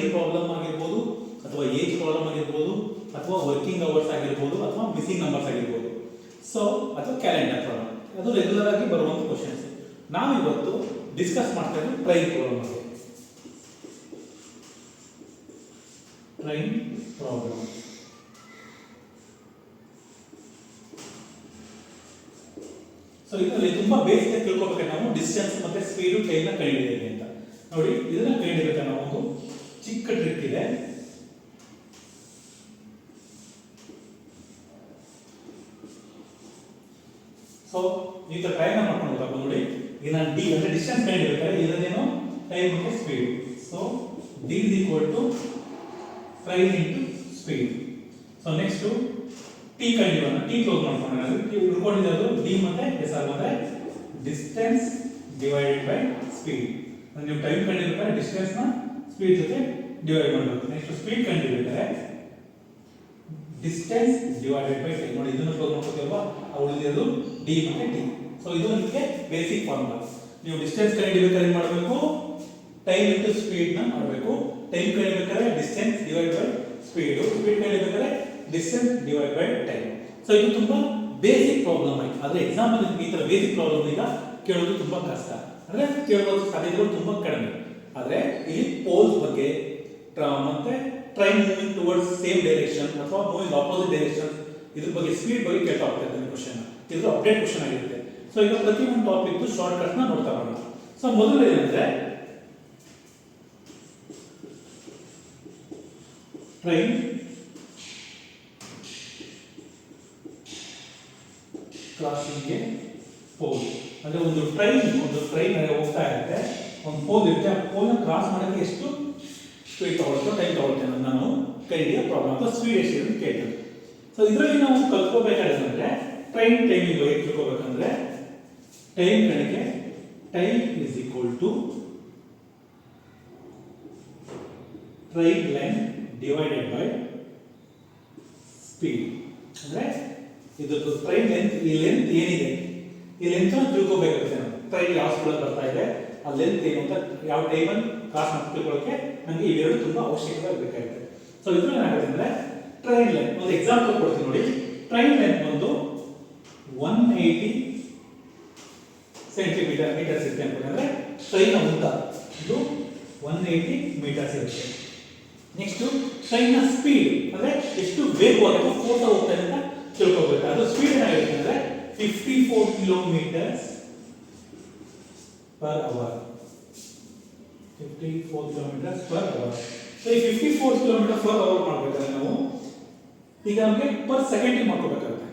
Train problem ಆಗಿರ್ಬೋದು, ಅಥವಾ age problem ಆಗಿರ್ಬೋದು, ಅಥವಾ ವರ್ಕಿಂಗ್ ಅವರ್ಸ್ ಆಗಿರ್ಬೋದು, ಅಥವಾ ಮಿಸ್ಸಿಂಗ್ ನಂಬರ್ಸ್ ಆಗಿರ್ಬೋದು. ಸೊ ಅಥವಾ ಕ್ಯಾಲೆಂಡರ್ ಪ್ರಾಬ್ಲಮ್, ಅದು ರೆಗ್ಯುಲರ್ ಆಗಿ ಬರುವಂಥ ಕ್ವಶನ್ಸ್. ನಾವು ಇವತ್ತು ಡಿಸ್ಕಸ್ ಮಾಡ್ತಾ ಇರೋದು ಟ್ರೈನ್ ಪ್ರಾಬ್ಲಮ್ ಬಗ್ಗೆ. Train problem. ಸೊ ಇದರಲ್ಲಿ ತುಂಬಾ ಬೇಸಿಕ್ ತಿಳ್ಕೊಬೇಕು ನಾವು ಡಿಸ್ಟೆನ್ಸ್ ಮತ್ತೆ ಸ್ಪೀಡ್ ಟೈಮ್ ನ ಕಂಡುಹಿಡಿಯಬೇಕು ಅಂತ. ನೋಡಿ ಇದನ್ನ ಕಂಡುಹಿಡಿಯಬೇಕು ನಾವು ಒಂದು ಚಿಕ್ಕ ಟ್ರಿಕ್ ಇದೆ. ಸೊ ಈ ತರ ಟ್ರೈ ಮಾಡ್ಕೊಂಡು ಹೋಗ್ಬೇಕು. ನೋಡಿ ಈಗ ನಾನು ಡಿ ಅಂದ್ರೆ ಡಿಸ್ಟೆನ್ಸ್ ಕಂಡುಹಿಡಿಯಬೇಕಾದ್ರೆ ಇದನ್ನೇನು ಟೈಮ್ ಮತ್ತೆ speed. So D is equal to train into speed. So next T ಕಂಡುಹಿಡಿಯೋಣ. ಟಿ ಕ್ಲೋಸ್ ಮಾಡ್ಕೊಂಡ್ರೆ ಉಳ್ಕೊಂಡಿದ್ದು ಡಿ ಮತ್ತೆ ಎಸ್ ಆರ್ ಮತ್ತೆ ಡಿಸ್ಟೆನ್ಸ್ ಡಿವೈಡೆಡ್ ಬೈ ಸ್ಪೀಡ್. ನೀವು ಟೈಮ್ ಕಂಡುಹಿಡಿಯಬೇಕಾದ್ರೆ ಡಿಸ್ಟೆನ್ಸ್ ನ ಸ್ಪೀಡ್ ಜೊತೆ ಡಿವೈಡ್ ಮಾಡಬೇಕು. ನೆಕ್ಸ್ಟ್ ಸ್ಪೀಡ್ ಕಂಡುಹಿಡಿಯಬೇಕಾದ್ರೆ ಡಿಸ್ಟೆನ್ಸ್ ಡಿವೈಡೆಡ್ ಬೈ ಟೈಮ್. ನೋಡಿ ಇದನ್ನು ಕ್ಲೋಸ್ ಮಾಡ್ಕೊತೀವಲ್ವಾ, ಉಳಿದಿರೋದು ಡಿ ಮತ್ತೆ ಟಿ. ಸೊ ಇದು ನಿಮಗೆ ಬೇಸಿಕ್ ಫಾರ್ಮುಲಾ. ನೀವು ಡಿಸ್ಟೆನ್ಸ್ ಕಂಡುಹಿಡಿಯಬೇಕಾದ್ರೆ ಏನು ಮಾಡಬೇಕು, ಟೈಮ್ ಇಂಟು ಸ್ಪೀಡ್ ನ ಮಾಡಬೇಕು. ಟೈಮ್ ಕಂಡುಹಿಡಿಯಬೇಕಾದ್ರೆ distance divide by speed, speed ಕಂಡುಹಿಡಿಯಬೇಕಾದ್ರೆ distance divide by time. So ಇದು ತುಂಬಾ ಬೇಸಿಕ್ ಪ್ರಾಬ್ಲಮ್ ಆಯ್ತು. ಆದ್ರೆ ಎಕ್ಸಾಮ್ ಅಲ್ಲಿ ಈ ತರ ಬೇಸಿಕ್ ಪ್ರಾಬ್ಲಮ್ ಈಗ ಕೇಳೋದು ತುಂಬಾ ಕಷ್ಟ, ಅಂದ್ರೆ ಕೇಳೋದು ಸಾಧ್ಯತೆಗಳು ತುಂಬಾ ಕಡಿಮೆ. ಆದ್ರೆ ಇಲ್ಲಿ ಪೋಲ್ಸ್ ಬಗ್ಗೆ ಮತ್ತೆ train moving towards same direction ಅಥವಾ ಮೂವಿಂಗ್ ಆಪೋಸಿಟ್ ಡೈರೆಕ್ಷನ್, ಇದ್ರ ಬಗ್ಗೆ ಸ್ಪೀಡ್ ಬಗ್ಗೆ ಕೇಳ್ತಾ ಹೋಗ್ತಾರೆ ಕ್ವಶನ್. ಇದು ಅಪ್ಡೇಟ್ ಕ್ವಶನ್ ಆಗಿರುತ್ತೆ. ಸೊ ಈಗ ಪ್ರತಿಯೊಂದು ಟಾಪಿಕ್ ಶಾರ್ಟ್ ಕಟ್ ನ ನೋಡ್ತಾ ಬರೋಣ. ಸೊ ಮೊದಲು ಏನಂದ್ರೆ ಟ್ರೈನ್ ಕ್ರಾಸಿಂಗ್ ಎ ಪೋಲ್. ಅಂದ್ರೆ ಒಂದು ಟ್ರೈನ್ ಹೋಗ್ತಾ ಇರುತ್ತೆ, ಒಂದು ಪೋಲ್ ಇರುತ್ತೆ, ಆ ಪೋಲ್ ನ ಕ್ರಾಸ್ ಮಾಡೋಕ್ಕೆ ಎಷ್ಟು ಸ್ಪೀಡ್ ತಗೊಳ್ತೋ ಟೈಮ್ ತಗೊಳ್ತೇವೆ ಅನ್ನೋದು ನಾನು ಕೈಡಿಯ ಪ್ರಾಬ್ಲಮ್ ಅಥವಾ ಸ್ಪೀಡ್ ಎಷ್ಟು ಅಂತ ಕೇಳ್ತೇನೆ. ಸೊ ಇದರಲ್ಲಿ ನಾವು ಕಲ್ತ್ಕೋಬೇಕಾದ್ರೆ ಟ್ರೈನ್ ಟೈಮಿಂಗ್ ಬಗ್ಗೆ ತಿಳ್ಕೋಬೇಕಂದ್ರೆ ಟೈಮ್ ಕಡೆಗೆ time is equal to train length divided by speed. ಅಂದ್ರೆ ಇದಕ್ಕೆ ಟ್ರೈನ್ ಲೆಂತ್, ಈ ಲೆಂತ್ ಏನಿದೆ ಈ ಲೆಂತ್ ತಿಳ್ಕೋಬೇಕಾಗುತ್ತೆ. ನಾವು ಟ್ರೈನ್ ಯಾವ ಸ್ಪೀಡ್ ಬರ್ತಾ ಇದೆ, ಆ ಲೆಂತ್ ಏನು ಅಂತ ಯಾವ ಟೈಮಲ್ಲಿ ಕ್ರಾಸ್ ಮಾಡಿ ತಿಳ್ಕೊಳ್ಳೋಕೆ ನಮಗೆ ಇವೆರಡು ತುಂಬಾ ಅವಶ್ಯಕತೆ ಬೇಕಾಗುತ್ತೆ. ಸೊ ಇದ್ರಲ್ಲಿ ಏನಾಗುತ್ತೆ ಅಂದ್ರೆ ಟ್ರೈನ್ ಲೆಂತ್ ಒಂದು ಎಕ್ಸಾಂಪಲ್ ಕೊಡ್ತೀನಿ ನೋಡಿ. ಟ್ರೈನ್ ಲೆಂತ್ ಒಂದು 180 ಸೆಂಟಿಮೀಟರ್ ಮೀಟರ್ಸ್ ಇರುತ್ತೆ ಅಂತಂದ್ರೆ ಟ್ರೈನ್ ಉದ್ದ ಇದು 180 ಮೀಟರ್ಸ್ ಇರುತ್ತೆ. ನೆಕ್ಸ್ಟ್ ಟ್ರೈನ್ ನ ಸ್ಪೀಡ್ ಅಂದ್ರೆ ಎಷ್ಟು ವೇಗವಾಗಿ ಹೋಗ್ತಾ ಹೋಗ್ತಾ ಅಂತ ತಿಳ್ಕೋಬೇಕು. ಅದು ಸ್ಪೀಡ್ ಏನಾಗಿರುತ್ತೆ ಅಂದ್ರೆ 54 kilometres per hour. 54 kilometers per hour. So ಈ 54 kilometers per hour ಮಾಡಬೇಕಾದ್ರೆ ನಾವು ಈಗ ನಮಗೆ ಪರ್ ಸೆಕೆಂಡ್ ಮಾಡ್ಕೋಬೇಕಾಗುತ್ತೆ,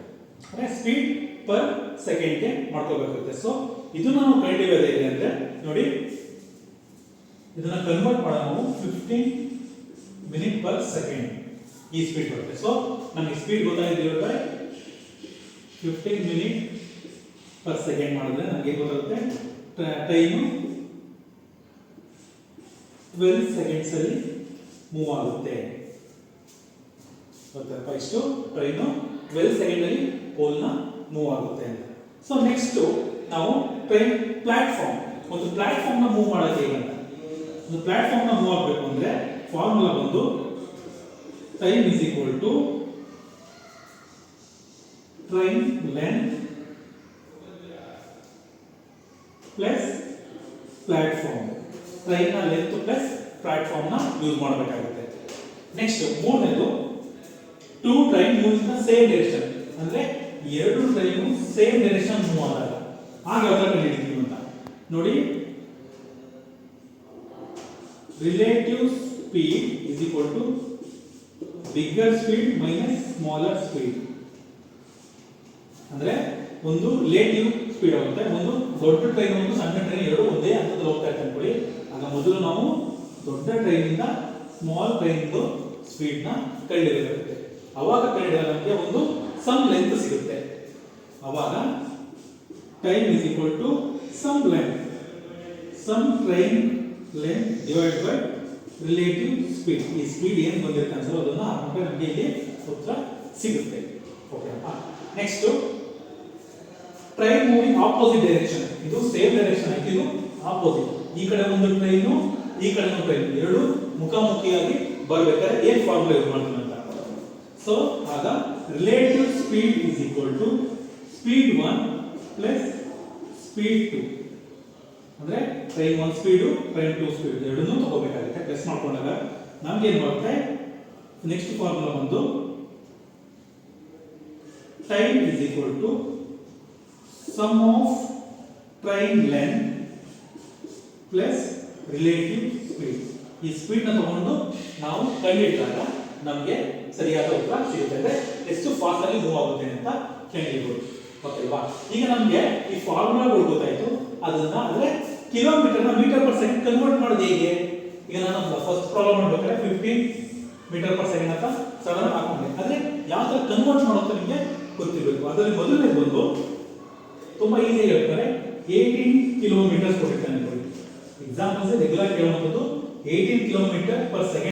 ಅಂದ್ರೆ ಸ್ಪೀಡ್ ಪರ್ ಸೆಕೆಂಡ್ ಗೆ ಮಾಡ್ಕೋಬೇಕಾಗುತ್ತೆ. ಸೊ ಇದು ನಾವು ಕಂಡುಹಿಡಿಯೋದು ಹೇಗೆ ಅಂದ್ರೆ ನೋಡಿ, ಇದನ್ನ ಕನ್ವರ್ಟ್ ಮಾಡೋಣ ನಾವು 15 ಮಿನಿಟ್ ಪರ್ ಸೆಕೆಂಡ್ ಈ ಸ್ಪೀಡ್ ಬರುತ್ತೆ. ಸೊ ನಮಗೆ ಸ್ಪೀಡ್ ಗೊತ್ತಾಗಿದೆ ಬೈ 15 ಮಿನಿಟ್ ಪರ್ ಸೆಕೆಂಡ್ ಮಾಡಿದ್ರೆ ನಮಗೆ ಗೊತ್ತಾಗುತ್ತೆ ಟೈಮು 12 ಸೆಕೆಂಡ್ಸ್ ಅಲ್ಲಿ ಮೂವ್ ಆಗುತ್ತೆ. ಗೊತ್ತಪ್ಪ, ಇಷ್ಟು ಟ್ರೈನು 12 ಸೆಕೆಂಡ್ ಅಲ್ಲಿ ಪೋಲ್ ನ ಮೂವ್ ಆಗುತ್ತೆ ಅಂತ. ಸೊ ನೆಕ್ಸ್ಟ್ ನಾವು ಟ್ರೈನ್ ಪ್ಲಾಟ್ಫಾರ್ಮ್, ಒಂದು ಪ್ಲಾಟ್ಫಾರ್ಮ್ ನ ಮೂವ್ ಮಾಡೋಕೆ ಹೇಗಂತ. ಒಂದು ಪ್ಲಾಟ್ಫಾರ್ಮ್ ನ ಮೂವ್ ಆಗಬೇಕು ಅಂದ್ರೆ ಫಾರ್ಮುಲಾ ಬಂದು time is equal to train length plus platform. Train ನ ಲೆಂತ್ ಪ್ಲಸ್ ಪ್ಲಾಟ್ಫಾರ್ಮ್ ನ ಯೂಸ್ ಮಾಡಬೇಕಾಗುತ್ತೆ. ನೆಕ್ಸ್ಟ್ ಮೂರನೇದು two train move in the same direction, ಅಂದ್ರೆ ಎರಡು ಟ್ರೈನ್ ಸೇಮ್ ಡೈರೆಕ್ಷನ್ ಮೂವ್ ಆದಾಗ ಆಗ ಯಾವ ತರ ಕಂಡುಹಿಡಿತೀವಿ ಅಂತ ನೋಡಿ. Relative speed is equal to bigger speed minus smaller speed. ಅಂದ್ರೆ ಒಂದು ರಿಲೇಟಿವ್ ಸ್ಪೀಡ್ ಆಗುತ್ತೆ, ಒಂದು ದೊಡ್ಡ ಟ್ರೈನ್ ಒಂದು ಸಣ್ಣ ಟ್ರೈನ್ ಎರಡು ಒಂದೇ ಹಂತದಲ್ಲಿ ಹೋಗ್ತಾ ಇರ್ತಾರೆ ಅನ್ಕೊಳ್ಳಿ. ಆಗ ಮೊದಲು ನಾವು ದೊಡ್ಡ ಟ್ರೈನ್ ಇಂದ ಸ್ಮಾಲ್ ಟ್ರೈನ್ ಸ್ಪೀಡ್ ನ ಕಂಡುಹಿಡಿಯಬೇಕಾಗುತ್ತೆ. ಅವಾಗ ಕಂಡುಹಿಡಿದಾಗ ನಮಗೆ ಒಂದು ಸಮ್ ಲೆಂತ್ ಸಿಗುತ್ತೆ. ಅವಾಗ time is equal to sum length, sum train length divide by relative speed. ಈ ಸ್ಪೀಡ್ ಏನು ಬಂದಿರುತ್ತೆ ಅನ್ಸಲ್ಲ ಅದನ್ನ ಹಾಕೊಂಡ್ರೆ ನಮಗೆ ಇಲ್ಲಿ ಉತ್ತರ ಸಿಗುತ್ತೆ. Okay. Next train moving opposite direction. ಇದು ಸೇಮ್ ಡೈರೆಕ್ಷನ್ ಆಯ್ತು, ಇದು ಆಪೋಸಿಟ್. ಈ ಕಡೆ ಒಂದು ಟ್ರೈನು ಈ ಕಡೆ ಒಂದು ಟ್ರೈನ್ ಎರಡು ಮುಖಾಮುಖಿಯಾಗಿ ಬರ್ಬೇಕಾದ್ರೆ ಏನ್ ಫಾರ್ಮುಲಾ ಯೂಸ್ ಮಾಡ್ತೀವಿ ಅಂತ. ಸೊ ಆಗ relative speed is equal to speed 1 ಪ್ಲಸ್ ಸ್ಪೀಡ್ 2 ಅಂದ್ರೆ ಟ್ರೈನ್ 1 ಸ್ಪೀಡು ಟ್ರೈನ್ 2 ಸ್ಪೀಡ್ ಎರಡನ್ನೂ ತಗೋಬೇಕಾಗುತ್ತೆ. ಪ್ಲಸ್ ಮಾಡ್ಕೊಂಡಾಗ ನಮ್ಗೆ ಏನ್ ಬರುತ್ತೆ, ನೆಕ್ಸ್ಟ್ ಫಾರ್ಮುಲಾ ಬಂದು time is equal to sum of train length plus relative speed. ಈ ಸ್ಪೀಡ್ ನ ತಗೊಂಡು ನಾವು ಕಂಡುಹಿಡಿದಾಗ ನಮಗೆ ಸರಿಯಾದ ಉತ್ತರ ಸಿಗುತ್ತೆ, ಅಂದ್ರೆ ಎಷ್ಟು ಫಾಸ್ಟ್ ಆಗಿ ಮೂವ್ ಆಗುತ್ತೆ ಅಂತ ಕಂಡುಹಿಡಿಯಬಹುದು. ಓಕೆವಾ? ಈಗ ನಮಗೆ ಈ ಫಾರ್ಮುಲಾಗಳು ಗೊತ್ತಾಯ್ತು. ಅದನ್ನ ಅಂದ್ರೆ ಕಿಲೋಮೀಟರ್ ನ ಮೀಟರ್ ಪರ್ ಸೆಕೆಂಡ್ ಕನ್ವರ್ಟ್ ಮಾಡೋದು ಹೇಗೆ? ಈಗ ನಾನು ಫಸ್ಟ್ ಪ್ರಾಬ್ಲಮ್ ಮಾಡ್ಬೇಕಾದ್ರೆ 15 ಮೀಟರ್ ಪರ್ ಸೆಕೆಂಡ್ ಅಂತ ಸಡನ್ ಹಾಕೊಂಡೆ. ಆದ್ರೆ ಯಾವ ತರ ಕನ್ವರ್ಟ್ ಮಾಡೋದು ನಿಮಗೆ ಗೊತ್ತಿರಬೇಕು. ಅದರಲ್ಲಿ ಮೊದಲನೇ ಬಂದು ತುಂಬಾ ಈಸಿ ಹೇಳ್ತಾರೆ, 18 ಕಿಲೋಮೀಟರ್ ಕೊಟ್ಟಿರ್ತಾನೆ. ಎಕ್ಸಾಂಪಲ್ಸ್ ರೆಗ್ಯುಲರ್ ಕೇಳುವಂಥದ್ದು 18 ಕಿಲೋಮೀಟರ್ ಪರ್ ಸೆಕೆಂಡ್